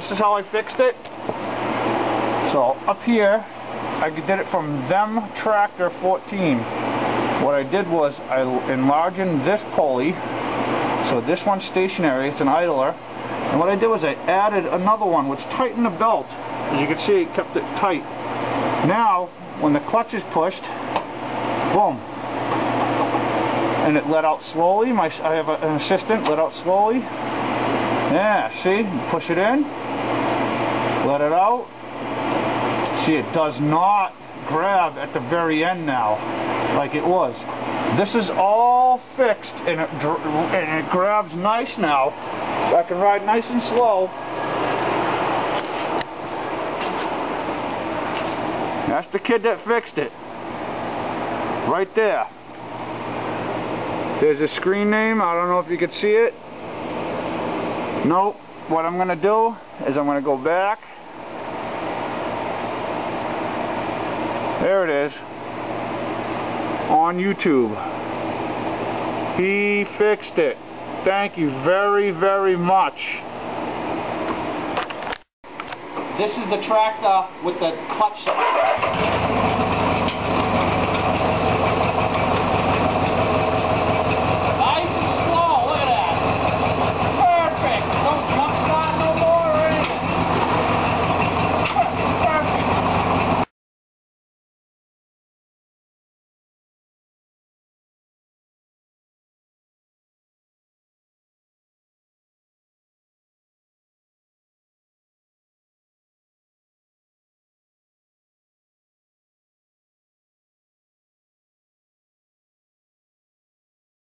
this is how I fixed it. So up here, I did it from them tractor 14. What I did was I enlarged this pulley, so this one's stationary, it's an idler. And what I did was I added another one which tightened the belt. As you can see, it kept it tight. Now, when the clutch is pushed, boom, and it let out slowly. I have an assistant, let out slowly. Yeah, see, push it in, let it out. See, it does not grab at the very end now, like it was. This is all fixed, and it grabs nice now. I can ride nice and slow. That's the kid that fixed it. Right there. There's a screen name. I don't know if you can see it. Nope. What I'm going to do is I'm going to go back. There it is. On YouTube. He fixed it. Thank you very, very much. This is the tractor with the clutch.